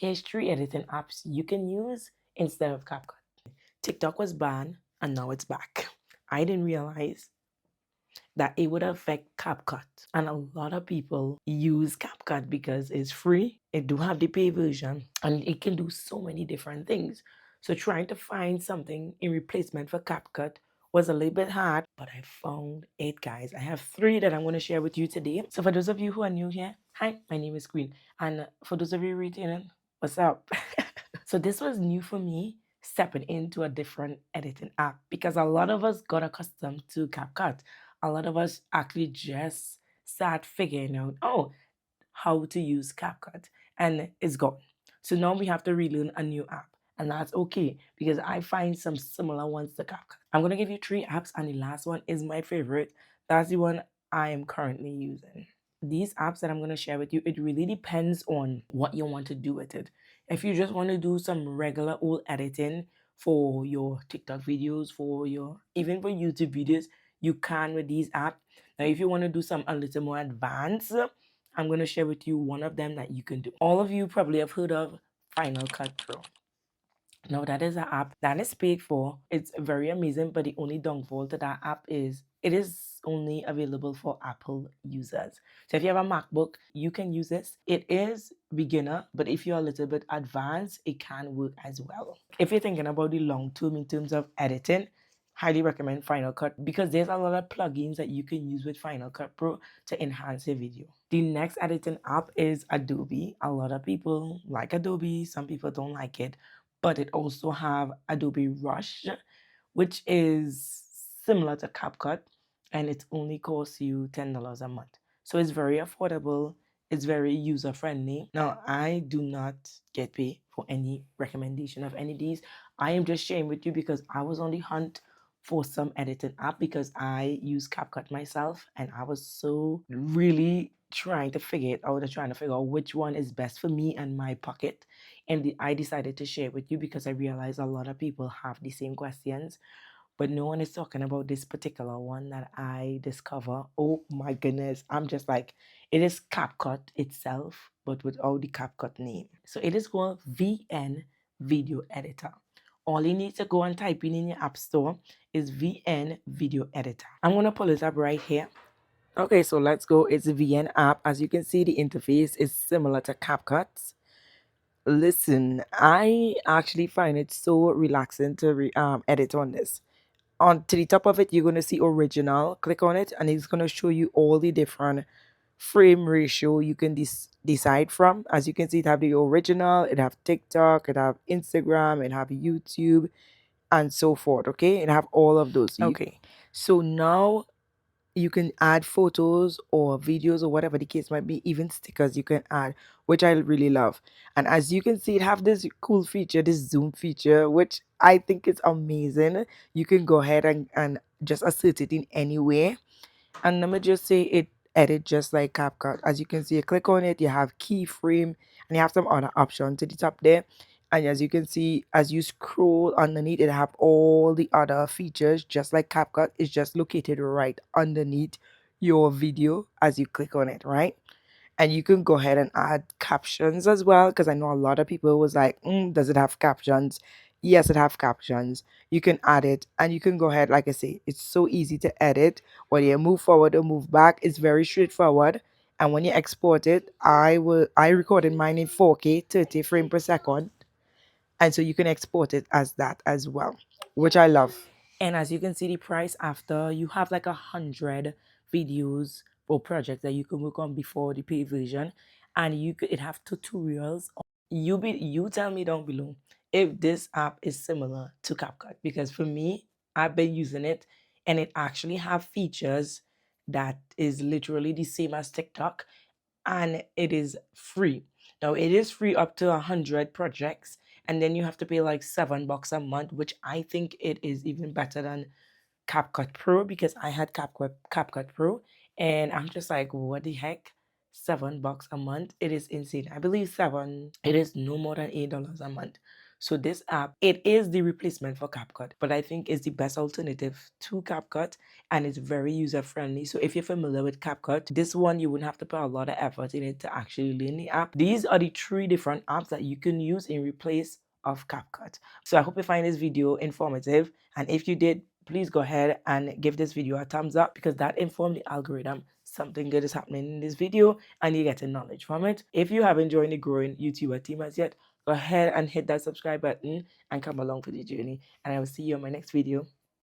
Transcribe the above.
Here's 3 editing apps you can use instead of CapCut. TikTok was banned and now it's back. I didn't realize that it would affect CapCut. And a lot of people use CapCut because it's free. It do have the pay version and it can do so many different things. So trying to find something in replacement for CapCut was a little bit hard, but I found it, guys. I have 3 that I'm going to share with you today. So for those of you who are new here, hi, my name is Queen. And for those of you returning, what's up? So this was new for me, stepping into a different editing app, because a lot of us got accustomed to CapCut. A lot of us actually just start figuring out, oh, how to use CapCut, and it's gone. So now we have to relearn a new app, and that's okay because I find some similar ones to CapCut. I'm gonna give you 3 apps, and the last one is my favorite. That's the one I am currently using. These apps that I'm going to share with you, it really depends on what you want to do with it. If you just want to do some regular old editing for your TikTok videos, for your even for YouTube videos, you can with these apps. Now, if you want to do some a little more advanced, I'm going to share with you one of them that you can do. All of you probably have heard of Final Cut Pro. Now, that is an app that is paid for. It's very amazing, but the only downfall to that app is it is only available for Apple users. So if you have a MacBook, you can use this. It is beginner, but if you're a little bit advanced, it can work as well. If you're thinking about the long term in terms of editing, highly recommend Final Cut because there's a lot of plugins that you can use with Final Cut Pro to enhance your video. The next editing app is Adobe. A lot of people like Adobe, some people don't like it, but it also have Adobe Rush, which is similar to CapCut, and it only costs you $10 a month. So it's very affordable. It's very user friendly. Now, I do not get paid for any recommendation of any of these. I am just sharing with you because I was on the hunt for some editing app because I use CapCut myself and I was so really trying to figure it out, trying to figure out which one is best for me and my pocket. And I decided to share it with you because I realized a lot of people have the same questions, but no one is talking about this particular one that I discover. Oh my goodness, I'm just like, it is CapCut itself, but without the CapCut name. So it is called VN Video Editor. All you need to go and type in your app store is VN Video Editor. I'm going to pull it up right here. Okay, so let's go. It's a VN app. As you can see, the interface is similar to CapCut. Listen, I actually find it so relaxing to edit on this. On to the top of it, you're going to see original. Click on it and it's going to show you all the different frame ratio you can decide from. As you can see, it have the original, it have TikTok, it have Instagram, it have YouTube, and so forth. Okay, it have all of those. Okay, so now you can add photos or videos or whatever the case might be, even stickers you can add, which I really love. And as you can see, it have this cool feature, this zoom feature, which I think is amazing. You can go ahead and just assert it in any way. And let me just say it edit just like CapCut. As you can see, you click on it, you have keyframe, and you have some other options to the top there. And as you can see, as you scroll underneath, it have all the other features, just like CapCut. It's just located right underneath your video as you click on it, right? And you can go ahead and add captions as well, because I know a lot of people was like, does it have captions? Yes, it have captions. You can add it and you can go ahead. Like I say, it's so easy to edit. Whether you move forward or move back, it's very straightforward. And when you export it, I recorded mine in 4K 30 frame per second, and so you can export it as that as well, which I love. And as you can see, the price after, you have like 100 videos or projects that you can work on before the paid version, and it have tutorials. You tell me down below if this app is similar to CapCut, because for me, I've been using it and it actually have features that is literally the same as TikTok, and it is free. Now it is free up to 100 projects, and then you have to pay like $7 a month, which I think it is even better than CapCut Pro, because I had CapCut Pro, and I'm just like, what the heck? $7 a month? It is insane. I believe it is no more than $8 a month. So this app, it is the replacement for CapCut, but I think it's the best alternative to CapCut, and it's very user friendly. So if you're familiar with CapCut, this one you wouldn't have to put a lot of effort in it to actually learn the app. These are the 3 different apps that you can use in replace of CapCut. So I hope you find this video informative, and if you did, please go ahead and give this video a thumbs up, because that informed the algorithm something good is happening in this video and you get knowledge from it. If you haven't joined the growing YouTuber team as yet, go ahead and hit that subscribe button and come along for the journey, and I will see you on my next video.